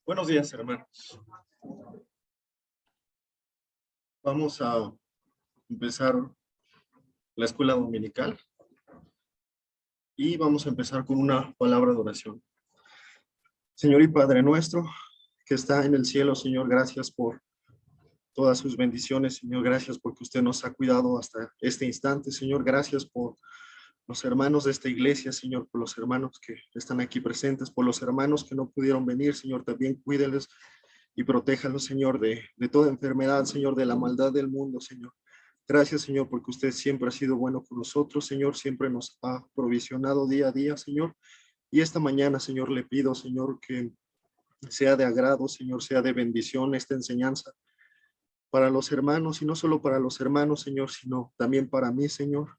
Buenos días, hermanos. Vamos a empezar la escuela dominical y vamos a empezar con una palabra de oración. Señor y Padre nuestro, que está en el cielo, Señor, gracias por todas sus bendiciones, Señor, gracias porque usted nos ha cuidado hasta este instante, Señor, gracias por los hermanos de esta iglesia, Señor, por los hermanos que están aquí presentes, por los hermanos que no pudieron venir, Señor, también cuídenles y protéjalos, Señor, de toda enfermedad, Señor, de la maldad del mundo, Señor. Gracias, Señor, porque usted siempre ha sido bueno con nosotros, Señor, siempre nos ha provisionado día a día, Señor. Y esta mañana, Señor, le pido, Señor, que sea de agrado, Señor, sea de bendición esta enseñanza para los hermanos, y no solo para los hermanos, Señor, sino también para mí, Señor.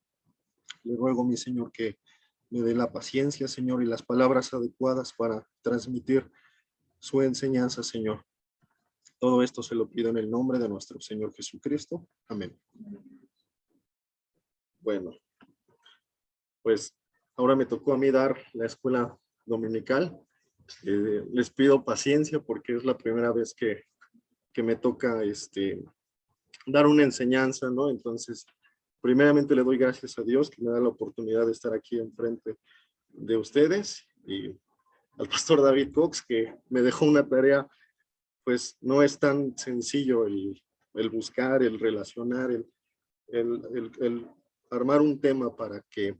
Le ruego, mi Señor, que me dé la paciencia, Señor, y las palabras adecuadas para transmitir su enseñanza, Señor. Todo esto se lo pido en el nombre de nuestro Señor Jesucristo. Amén. Bueno, pues ahora me tocó a mí dar la escuela dominical. Les pido paciencia porque es la primera vez que me toca dar una enseñanza, ¿no? Entonces, primeramente le doy gracias a Dios que me da la oportunidad de estar aquí enfrente de ustedes, y al pastor David Cox, que me dejó una tarea. Pues no es tan sencillo el buscar, el relacionar, el armar un tema para que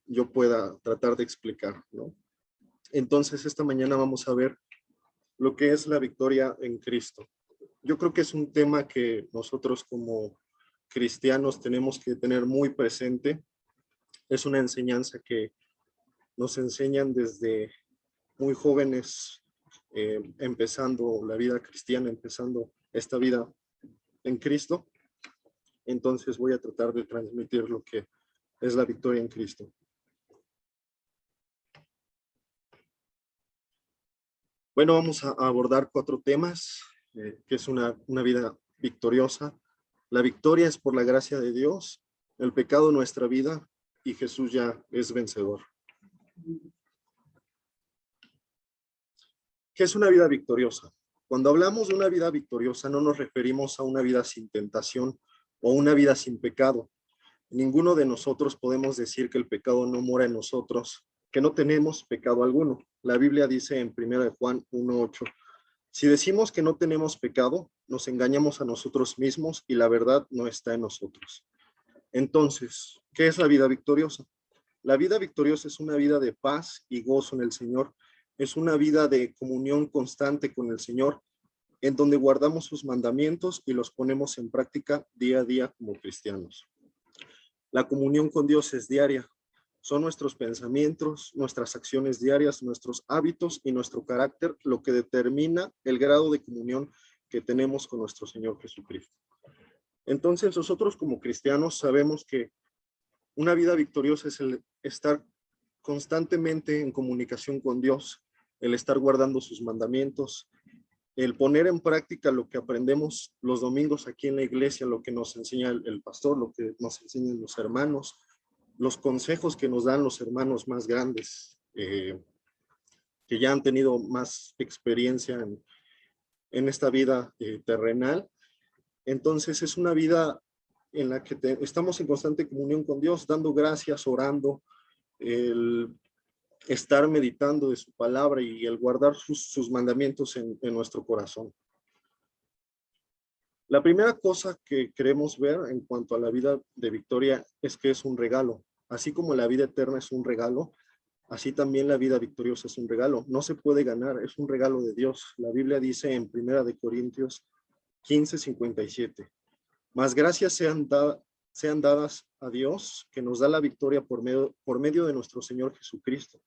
yo pueda tratar de explicar, ¿no? Entonces, esta mañana vamos a ver lo que es la victoria en Cristo. Yo creo que es un tema que nosotros como cristianos tenemos que tener muy presente. Es una enseñanza que nos enseñan desde muy jóvenes, empezando la vida cristiana, empezando esta vida en Cristo. Entonces voy a tratar de transmitir lo que es la victoria en Cristo. Bueno, vamos a abordar 4 temas, que es una vida victoriosa. La victoria es por la gracia de Dios, el pecado en nuestra vida, y Jesús ya es vencedor. ¿Qué es una vida victoriosa? Cuando hablamos de una vida victoriosa, no nos referimos a una vida sin tentación o una vida sin pecado. Ninguno de nosotros podemos decir que el pecado no mora en nosotros, que no tenemos pecado alguno. La Biblia dice en 1 Juan 1:8, si decimos que no tenemos pecado, nos engañamos a nosotros mismos y la verdad no está en nosotros. Entonces, ¿qué es la vida victoriosa? La vida victoriosa es una vida de paz y gozo en el Señor. Es una vida de comunión constante con el Señor, en donde guardamos sus mandamientos y los ponemos en práctica día a día como cristianos. La comunión con Dios es diaria. Son nuestros pensamientos, nuestras acciones diarias, nuestros hábitos y nuestro carácter lo que determina el grado de comunión que tenemos con nuestro Señor Jesucristo. Entonces, nosotros como cristianos sabemos que una vida victoriosa es el estar constantemente en comunicación con Dios, el estar guardando sus mandamientos, el poner en práctica lo que aprendemos los domingos aquí en la iglesia, lo que nos enseña el pastor, lo que nos enseñan los hermanos, los consejos que nos dan los hermanos más grandes, que ya han tenido más experiencia en esta vida terrenal. Entonces es una vida en la que estamos en constante comunión con Dios, dando gracias, orando, el estar meditando de su palabra y el guardar sus mandamientos en nuestro corazón. La primera cosa que queremos ver en cuanto a la vida de victoria es que es un regalo. Así como la vida eterna es un regalo, así también la vida victoriosa es un regalo. No se puede ganar, es un regalo de Dios. La Biblia dice en 1 Corintios 15:57, mas gracias sean dadas a Dios, que nos da la victoria por medio de nuestro Señor Jesucristo.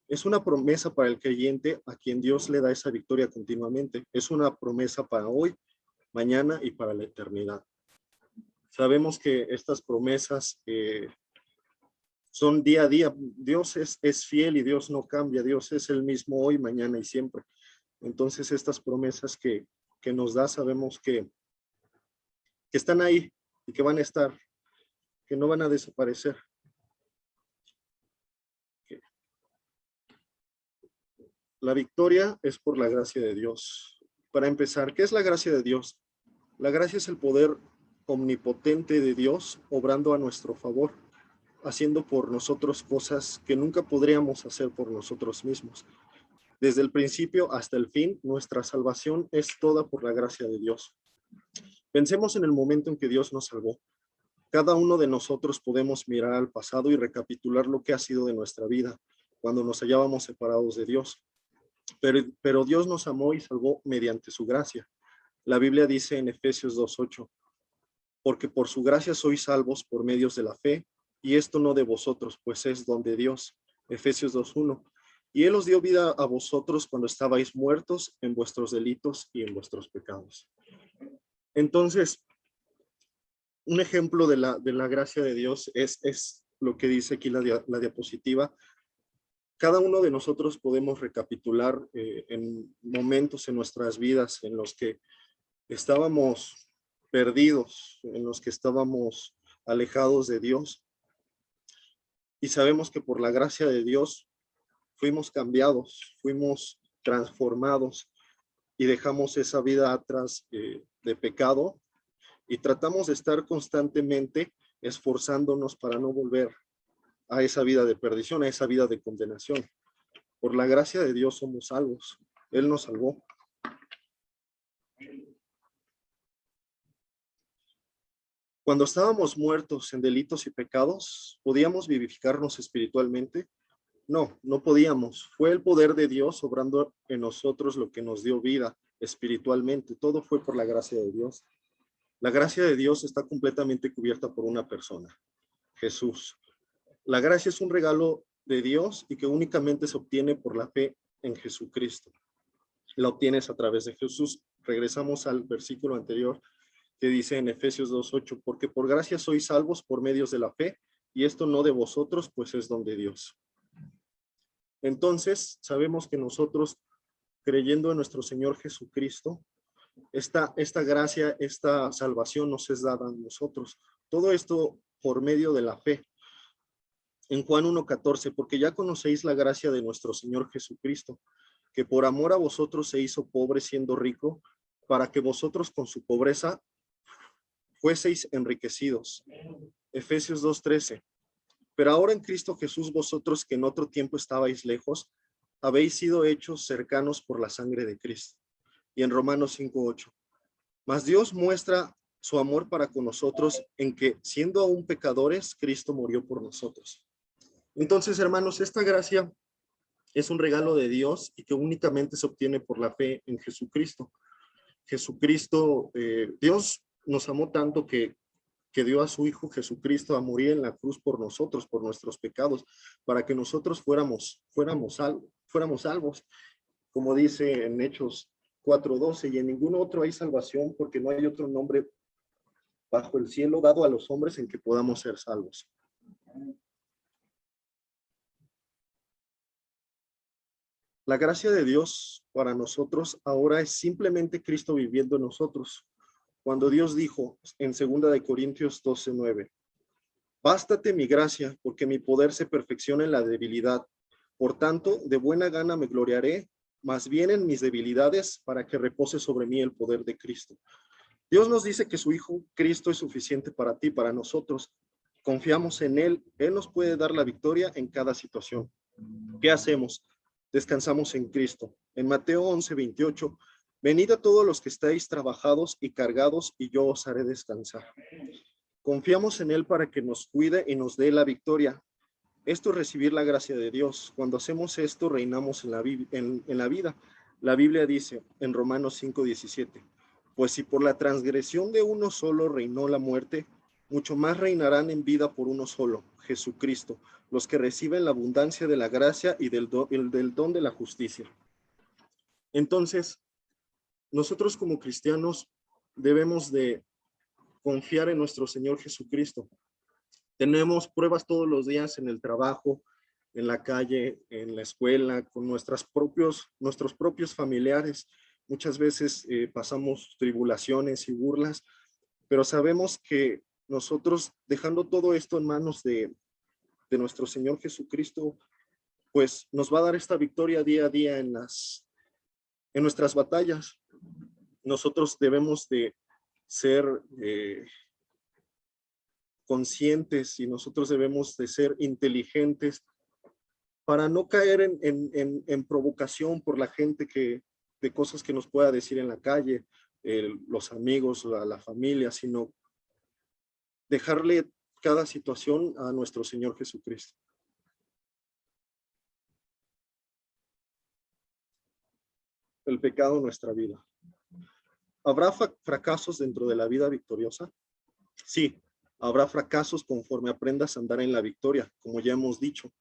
Es una promesa para el creyente a quien Dios le da esa victoria continuamente. Es una promesa para hoy, mañana y para la eternidad. Sabemos que estas promesas son día a día. Dios es fiel y Dios no cambia. Dios es el mismo hoy, mañana y siempre. Entonces estas promesas que nos da, sabemos que están ahí y que van a estar, que no van a desaparecer. La victoria es por la gracia de Dios. Para empezar, ¿qué es la gracia de Dios? La gracia es el poder omnipotente de Dios obrando a nuestro favor, haciendo por nosotros cosas que nunca podríamos hacer por nosotros mismos. Desde el principio hasta el fin, nuestra salvación es toda por la gracia de Dios. Pensemos en el momento en que Dios nos salvó. Cada uno de nosotros podemos mirar al pasado y recapitular lo que ha sido de nuestra vida cuando nos hallábamos separados de Dios. Pero Dios nos amó y salvó mediante su gracia. La Biblia dice en Efesios 2:8, porque por su gracia sois salvos por medios de la fe, y esto no de vosotros, pues es don de Dios. Efesios 2:1. Y Él os dio vida a vosotros cuando estabais muertos en vuestros delitos y en vuestros pecados. Entonces, un ejemplo de la gracia de Dios es lo que dice aquí la diapositiva. Cada uno de nosotros podemos recapitular en momentos en nuestras vidas en los que estábamos perdidos, en los que estábamos alejados de Dios. Y sabemos que por la gracia de Dios fuimos cambiados, fuimos transformados y dejamos esa vida atrás de pecado y tratamos de estar constantemente esforzándonos para no volver a esa vida de perdición, a esa vida de condenación. Por la gracia de Dios somos salvos. Él nos salvó. Cuando estábamos muertos en delitos y pecados, ¿podíamos vivificarnos espiritualmente? No, no podíamos. Fue el poder de Dios obrando en nosotros lo que nos dio vida espiritualmente. Todo fue por la gracia de Dios. La gracia de Dios está completamente cubierta por una persona, Jesús. La gracia es un regalo de Dios y que únicamente se obtiene por la fe en Jesucristo. La obtienes a través de Jesús. Regresamos al versículo anterior que dice en Efesios 2:8, porque por gracia sois salvos por medios de la fe, y esto no de vosotros, pues es don de Dios. Entonces, sabemos que nosotros, creyendo en nuestro Señor Jesucristo, esta gracia, esta salvación nos es dada a nosotros. Todo esto por medio de la fe. En Juan 1:14, porque ya conocéis la gracia de nuestro Señor Jesucristo, que por amor a vosotros se hizo pobre siendo rico, para que vosotros con su pobreza fueseis enriquecidos. Efesios 2:13. Pero ahora en Cristo Jesús vosotros que en otro tiempo estabais lejos, habéis sido hechos cercanos por la sangre de Cristo. Y en Romanos 5:8. Mas Dios muestra su amor para con nosotros en que, siendo aún pecadores, Cristo murió por nosotros. Entonces, hermanos, esta gracia es un regalo de Dios y que únicamente se obtiene por la fe en Jesucristo. Jesucristo, Dios nos amó tanto que dio a su Hijo Jesucristo a morir en la cruz por nosotros, por nuestros pecados, para que nosotros fuéramos salvos. Como dice en Hechos 4:12, y en ningún otro hay salvación, porque no hay otro nombre bajo el cielo dado a los hombres en que podamos ser salvos. La gracia de Dios para nosotros ahora es simplemente Cristo viviendo en nosotros. Cuando Dios dijo en 2 de Corintios 12:9, bástate mi gracia, porque mi poder se perfecciona en la debilidad. Por tanto, de buena gana me gloriaré, más bien en mis debilidades, para que repose sobre mí el poder de Cristo. Dios nos dice que su Hijo Cristo es suficiente para ti, para nosotros. Confiamos en Él. Él nos puede dar la victoria en cada situación. ¿Qué hacemos? Descansamos en Cristo. En Mateo 11:28, venid a todos los que estáis trabajados y cargados, y yo os haré descansar. Confiamos en Él para que nos cuide y nos dé la victoria. Esto es recibir la gracia de Dios. Cuando hacemos esto, reinamos en la vida. La Biblia dice en Romanos 5:17, pues si por la transgresión de uno solo reinó la muerte, mucho más reinarán en vida por uno solo, Jesucristo, los que reciben la abundancia de la gracia y del don de la justicia. Entonces, nosotros como cristianos debemos de confiar en nuestro Señor Jesucristo. Tenemos pruebas todos los días en el trabajo, en la calle, en la escuela, con nuestros propios familiares. Muchas veces pasamos tribulaciones y burlas, pero sabemos que nosotros, dejando todo esto en manos de nuestro Señor Jesucristo, pues nos va a dar esta victoria día a día en nuestras batallas. Nosotros debemos de ser conscientes y nosotros debemos de ser inteligentes para no caer en provocación por la gente de cosas que nos pueda decir en la calle, los amigos, la familia, sino dejarle cada situación a nuestro Señor Jesucristo. El pecado en nuestra vida. ¿Habrá fracasos dentro de la vida victoriosa? Sí, habrá fracasos conforme aprendas a andar en la victoria, como ya hemos dicho.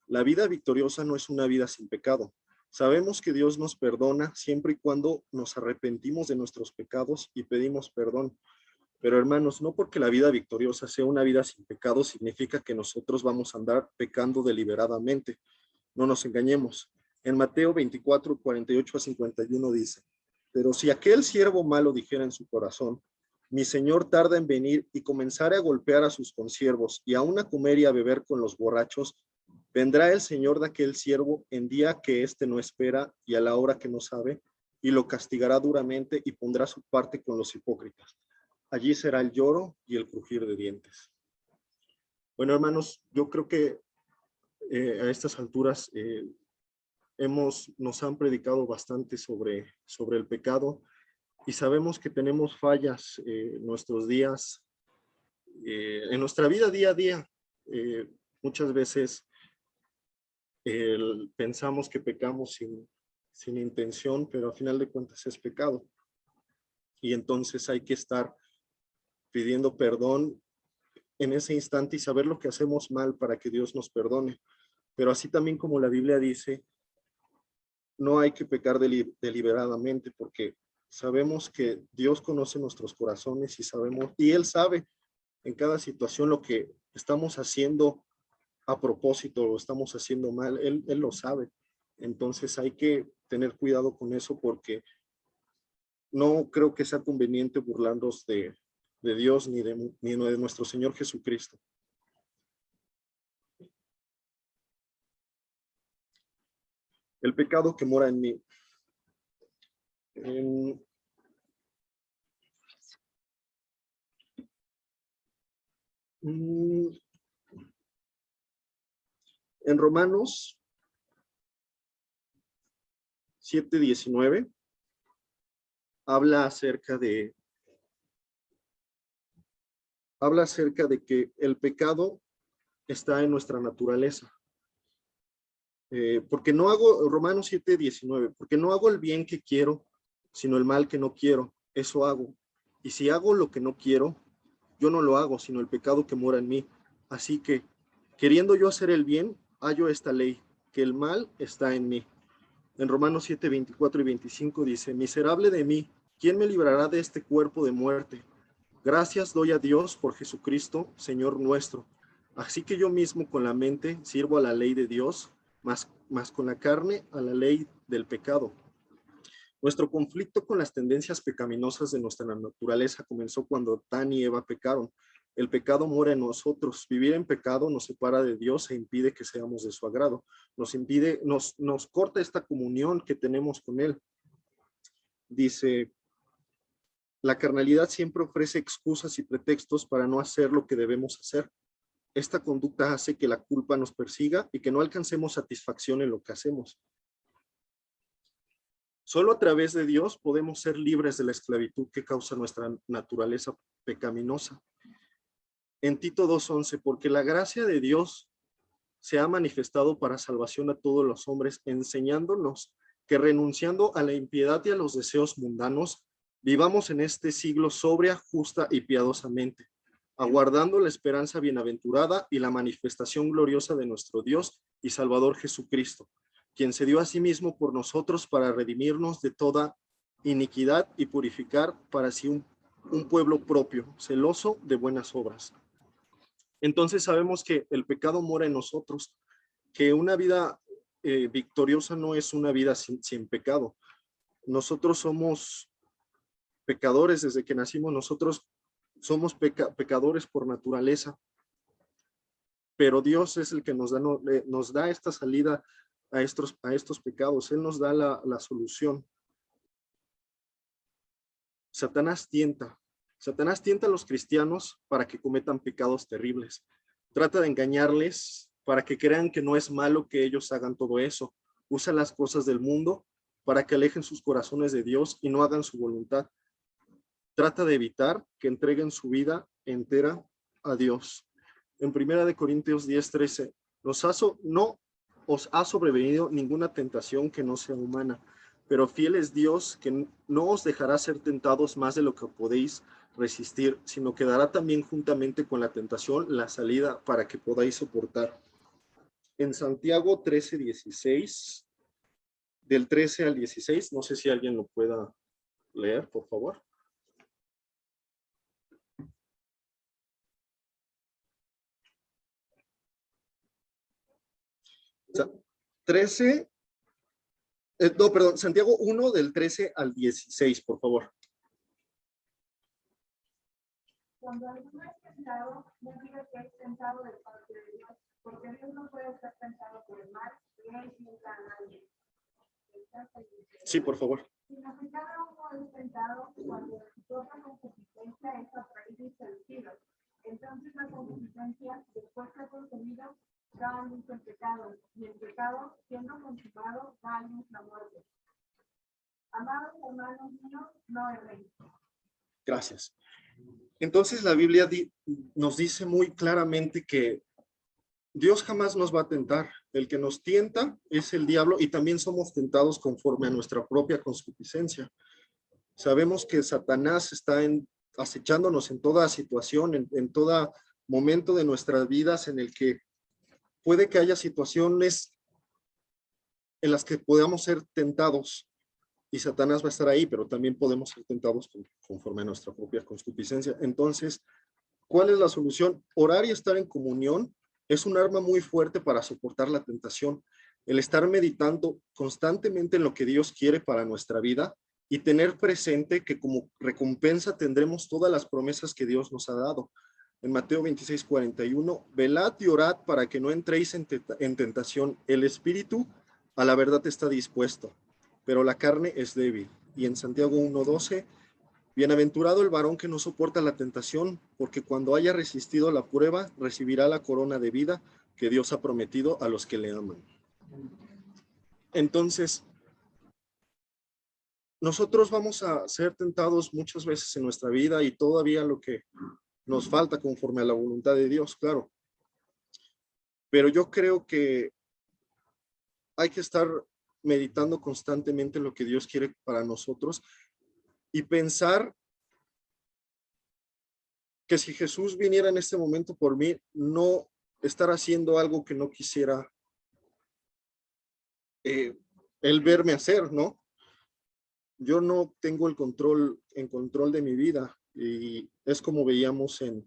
La vida victoriosa no es una vida sin pecado. Sabemos que Dios nos perdona siempre y cuando nos arrepentimos de nuestros pecados y pedimos perdón. Pero hermanos, no porque la vida victoriosa sea una vida sin pecado significa que nosotros vamos a andar pecando deliberadamente. No nos engañemos. En Mateo 24, 48 a 51 dice: pero si aquel siervo malo dijera en su corazón, mi señor tarda en venir, y comenzare a golpear a sus consiervos y aun a comer y a beber con los borrachos, vendrá el señor de aquel siervo en día que éste no espera y a la hora que no sabe, y lo castigará duramente y pondrá su parte con los hipócritas. Allí será el lloro y el crujir de dientes. Bueno, hermanos, yo creo que a estas alturas nos han predicado bastante sobre el pecado, y sabemos que tenemos fallas en nuestros días, en nuestra vida día a día. Muchas veces pensamos que pecamos sin intención, pero a final de cuentas es pecado. Y entonces hay que estar pidiendo perdón en ese instante y saber lo que hacemos mal para que Dios nos perdone. Pero así también como la Biblia dice, no hay que pecar deliberadamente, porque sabemos que Dios conoce nuestros corazones y Él sabe en cada situación lo que estamos haciendo a propósito o estamos haciendo mal. Él lo sabe. Entonces hay que tener cuidado con eso, porque no creo que sea conveniente burlarnos de Dios ni de nuestro Señor Jesucristo. El pecado que mora en mí. En Romanos 7:19 habla acerca de que el pecado está en nuestra naturaleza. Porque no hago, Romanos 7:19, porque no hago el bien que quiero, sino el mal que no quiero, eso hago. Y si hago lo que no quiero, yo no lo hago, sino el pecado que mora en mí. Así que, queriendo yo hacer el bien, hallo esta ley, que el mal está en mí. En Romanos 7:24 y 25 dice: miserable de mí, ¿quién me librará de este cuerpo de muerte? Gracias doy a Dios por Jesucristo, Señor nuestro. Así que yo mismo con la mente sirvo a la ley de Dios, más con la carne a la ley del pecado. Nuestro conflicto con las tendencias pecaminosas de nuestra naturaleza comenzó cuando Adán y Eva pecaron. El pecado mora en nosotros. Vivir en pecado nos separa de Dios e impide que seamos de su agrado. Nos corta esta comunión que tenemos con Él. Dice: la carnalidad siempre ofrece excusas y pretextos para no hacer lo que debemos hacer. Esta conducta hace que la culpa nos persiga y que no alcancemos satisfacción en lo que hacemos. Solo a través de Dios podemos ser libres de la esclavitud que causa nuestra naturaleza pecaminosa. En Tito 2:11, porque la gracia de Dios se ha manifestado para salvación a todos los hombres, enseñándonos que renunciando a la impiedad y a los deseos mundanos, vivamos en este siglo sobria, justa y piadosamente, aguardando la esperanza bienaventurada y la manifestación gloriosa de nuestro Dios y Salvador Jesucristo, quien se dio a sí mismo por nosotros para redimirnos de toda iniquidad y purificar para sí un pueblo propio, celoso de buenas obras. Entonces sabemos que el pecado mora en nosotros, que una vida victoriosa no es una vida sin pecado. Nosotros somos pecadores desde que nacimos, nosotros somos pecadores por naturaleza. pero Dios es el que nos da esta salida a estos pecados. Él nos da la solución. Satanás tienta a los cristianos para que cometan pecados terribles. Trata de engañarles para que crean que no es malo que ellos hagan todo eso. Usa las cosas del mundo para que alejen sus corazones de Dios y no hagan su voluntad. Trata de evitar que entreguen su vida entera a Dios. En 1 Corintios 10:13, no os ha sobrevenido ninguna tentación que no sea humana, pero fiel es Dios, que no os dejará ser tentados más de lo que podéis resistir, sino que dará también juntamente con la tentación la salida para que podáis soportar. En Santiago 13:16, del 13 al 16, no sé si alguien lo pueda leer, por favor. Santiago 1 del 13 al 16, por favor. Cuando alguno es tentado, no diga que es tentado de parte de Dios, porque Dios no puede ser tentado por el mal, y él tienta a nadie. Sí, por favor. Sino que cada uno es tentado cuando su propia concupiscencia es atraída y seducido. Entonces la concupiscencia, después de consumido, da a luz el pecado, y el pecado, siendo consumado, da a luz la muerte. Amados hermanos míos, no erréis. Gracias. Entonces la Biblia nos dice muy claramente que Dios jamás nos va a tentar. El que nos tienta es el diablo y también somos tentados conforme a nuestra propia concupiscencia. Sabemos que Satanás está acechándonos en toda situación, en todo momento de nuestras vidas en el que puede que haya situaciones en las que podamos ser tentados y Satanás va a estar ahí, pero también podemos ser tentados conforme a nuestra propia concupiscencia. Entonces, ¿cuál es la solución? Orar y estar en comunión es un arma muy fuerte para soportar la tentación. El estar meditando constantemente en lo que Dios quiere para nuestra vida y tener presente que como recompensa tendremos todas las promesas que Dios nos ha dado. En Mateo 26:41, velad y orad para que no entréis en tentación. El espíritu a la verdad está dispuesto, pero la carne es débil. Y en Santiago 1:12, bienaventurado el varón que no soporta la tentación, porque cuando haya resistido la prueba, recibirá la corona de vida que Dios ha prometido a los que le aman. Entonces, nosotros vamos a ser tentados muchas veces en nuestra vida y todavía lo que nos falta conforme a la voluntad de Dios, claro. Pero yo creo que hay que estar meditando constantemente lo que Dios quiere para nosotros y pensar que si Jesús viniera en este momento por mí, no estar haciendo algo que no quisiera él verme hacer, ¿no? Yo no tengo el control de mi vida y es como veíamos en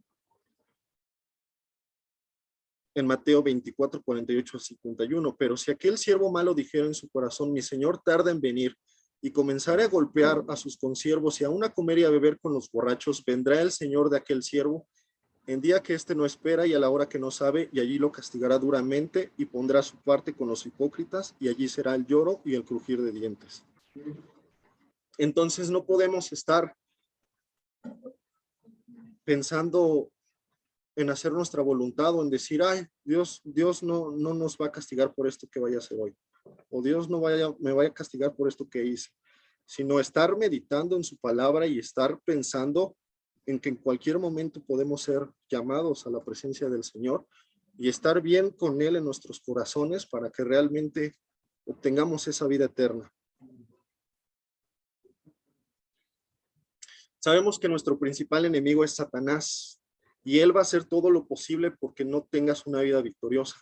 Mateo 24:48-51, pero si aquel siervo malo dijera en su corazón, mi señor tarda en venir, y comenzare a golpear a sus consiervos y aún a comer y a beber con los borrachos, vendrá el señor de aquel siervo en día que éste no espera y a la hora que no sabe, y allí lo castigará duramente y pondrá su parte con los hipócritas, y allí será el lloro y el crujir de dientes. Entonces no podemos estar pensando en hacer nuestra voluntad o en decir, ay, Dios no nos va a castigar por esto que vaya a hacer hoy, o Dios me vaya a castigar por esto que hice, sino estar meditando en su palabra y estar pensando en que en cualquier momento podemos ser llamados a la presencia del Señor y estar bien con Él en nuestros corazones para que realmente obtengamos esa vida eterna. Sabemos que nuestro principal enemigo es Satanás y él va a hacer todo lo posible porque no tengas una vida victoriosa.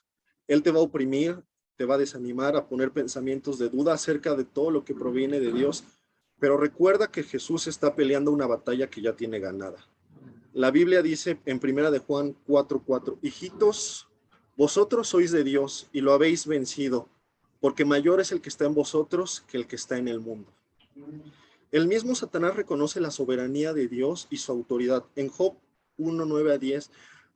Él te va a oprimir, te va a desanimar, a poner pensamientos de duda acerca de todo lo que proviene de Dios, pero recuerda que Jesús está peleando una batalla que ya tiene ganada. La Biblia dice en 1 de Juan 4:4, hijitos, vosotros sois de Dios y lo habéis vencido, porque mayor es el que está en vosotros que el que está en el mundo. El mismo Satanás reconoce la soberanía de Dios y su autoridad. En Job 1:9-10,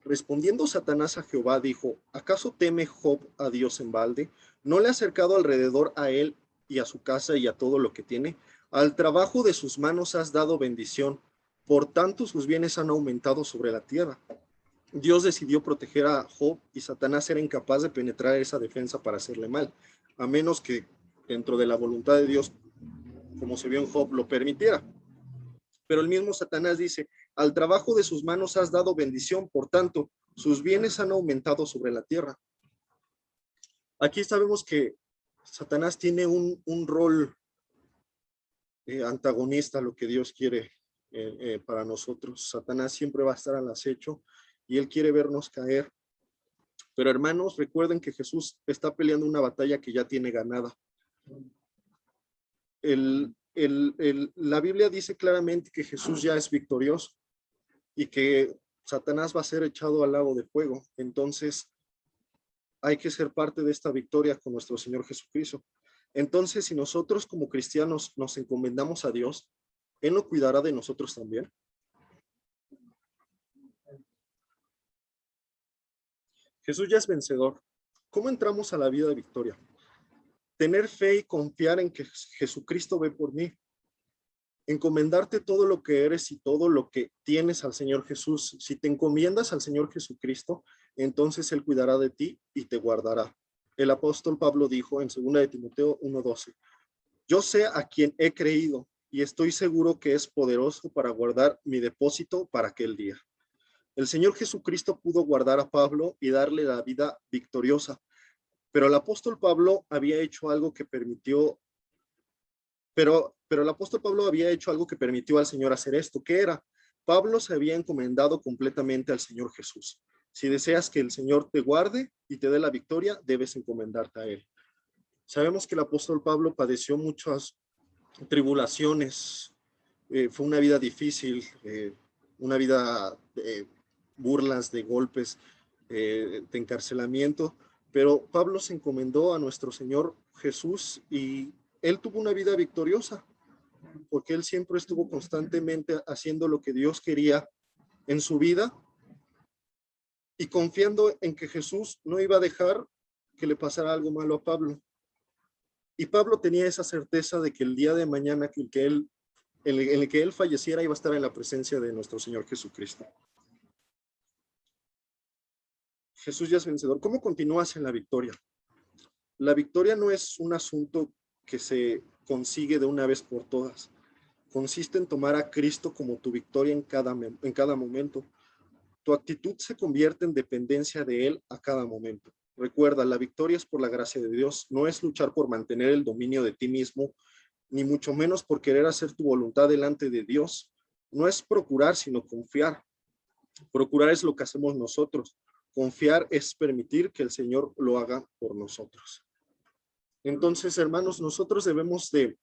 Respondiendo Satanás a Jehová, dijo: ¿Acaso teme Job a Dios en balde? ¿No le ha acercado alrededor a él y a su casa y a todo lo que tiene? Al trabajo de sus manos has dado bendición, por tanto sus bienes han aumentado sobre la tierra. Dios decidió proteger a Job y Satanás era incapaz de penetrar esa defensa para hacerle mal, a menos que dentro de la voluntad de Dios, como se vio en Job, lo permitiera. Pero el mismo Satanás dice: al trabajo de sus manos has dado bendición, por tanto, sus bienes han aumentado sobre la tierra. Aquí sabemos que Satanás tiene un rol antagonista a lo que Dios quiere para nosotros. Satanás siempre va a estar al acecho y él quiere vernos caer. Pero hermanos, recuerden que Jesús está peleando una batalla que ya tiene ganada. La Biblia dice claramente que Jesús ya es victorioso y que Satanás va a ser echado al lago de fuego. Entonces, hay que ser parte de esta victoria con nuestro Señor Jesucristo. Entonces, si nosotros como cristianos nos encomendamos a Dios, Él lo cuidará de nosotros también. Jesús ya es vencedor. ¿Cómo entramos a la vida de victoria? Tener fe y confiar en que Jesucristo ve por mí. Encomendarte todo lo que eres y todo lo que tienes al Señor Jesús. Si te encomiendas al Señor Jesucristo, entonces Él cuidará de ti y te guardará. El apóstol Pablo dijo en 2 de Timoteo 1:12: yo sé a quien he creído y estoy seguro que es poderoso para guardar mi depósito para aquel día. El Señor Jesucristo pudo guardar a Pablo y darle la vida victoriosa, pero el apóstol Pablo había hecho algo que permitió Pero el apóstol Pablo había hecho algo que permitió al Señor hacer esto. ¿Qué era? Pablo se había encomendado completamente al Señor Jesús. Si deseas que el Señor te guarde y te dé la victoria, debes encomendarte a Él. Sabemos que el apóstol Pablo padeció muchas tribulaciones. Fue una vida difícil, una vida de burlas, de golpes, de encarcelamiento, pero Pablo se encomendó a nuestro Señor Jesús y él tuvo una vida victoriosa, porque él siempre estuvo constantemente haciendo lo que Dios quería en su vida y confiando en que Jesús no iba a dejar que le pasara algo malo a Pablo. Y Pablo tenía esa certeza de que el día de mañana en el que él falleciera iba a estar en la presencia de nuestro Señor Jesucristo. Jesús ya es vencedor. ¿Cómo continúas en la victoria? La victoria no es un asunto que se consigue de una vez por todas. Consiste en tomar a Cristo como tu victoria en cada momento. Tu actitud se convierte en dependencia de Él a cada momento. Recuerda, la victoria es por la gracia de Dios, no es luchar por mantener el dominio de ti mismo, ni mucho menos por querer hacer tu voluntad delante de Dios. No es procurar, sino confiar. Procurar es lo que hacemos nosotros. Confiar es permitir que el Señor lo haga por nosotros. Entonces, hermanos, nosotros debemos de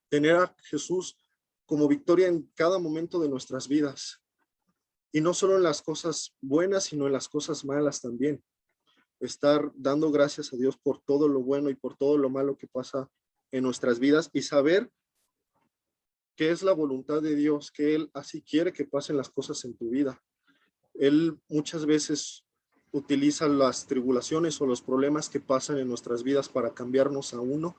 tener a Jesús como victoria en cada momento de nuestras vidas. Y no solo en las cosas buenas, sino en las cosas malas también. Estar dando gracias a Dios por todo lo bueno y por todo lo malo que pasa en nuestras vidas y saber que es la voluntad de Dios, que Él así quiere que pasen las cosas en tu vida. Él muchas veces utiliza las tribulaciones o los problemas que pasan en nuestras vidas para cambiarnos a uno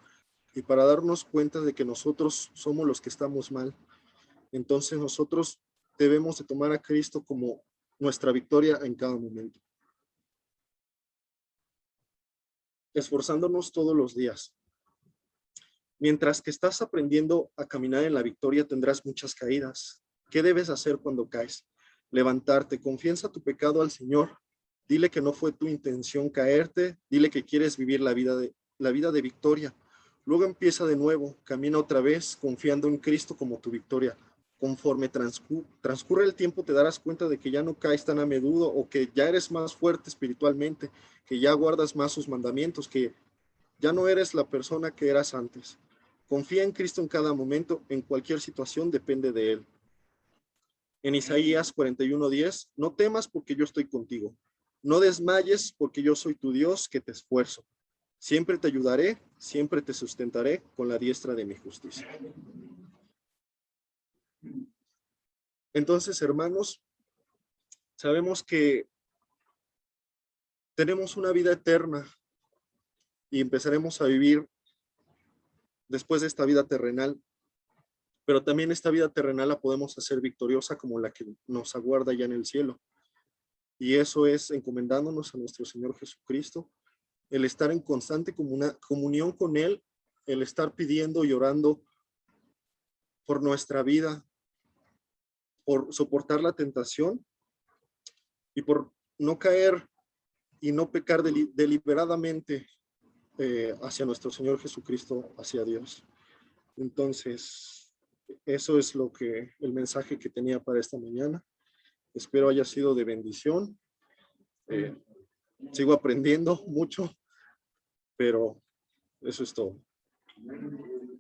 y para darnos cuenta de que nosotros somos los que estamos mal. Entonces nosotros debemos de tomar a Cristo como nuestra victoria en cada momento. Esforzándonos todos los días. Mientras que estás aprendiendo a caminar en la victoria, tendrás muchas caídas. ¿Qué debes hacer cuando caes? Levantarte, confiesa tu pecado al Señor. Dile que no fue tu intención caerte. Dile que quieres vivir la vida de victoria. Luego empieza de nuevo, camina otra vez, confiando en Cristo como tu victoria. Conforme transcurre el tiempo, te darás cuenta de que ya no caes tan a menudo o que ya eres más fuerte espiritualmente, que ya guardas más sus mandamientos, que ya no eres la persona que eras antes. Confía en Cristo en cada momento, en cualquier situación depende de Él. En Isaías 41:10, no temas porque yo estoy contigo. No desmayes porque yo soy tu Dios que te esfuerzo. Siempre te ayudaré, siempre te sustentaré con la diestra de mi justicia. Entonces, hermanos, Sabemos que tenemos una vida eterna y empezaremos a vivir después de esta vida terrenal, pero también esta vida terrenal la podemos hacer victoriosa como la que nos aguarda ya en el cielo. Y eso es encomendándonos a nuestro Señor Jesucristo, el estar en constante comunión con Él, el estar pidiendo y orando por nuestra vida, por soportar la tentación y por no caer y no pecar deliberadamente hacia nuestro Señor Jesucristo, hacia Dios. Entonces, eso es el mensaje que tenía para esta mañana. Espero haya sido de bendición. Sigo aprendiendo mucho, pero eso es todo.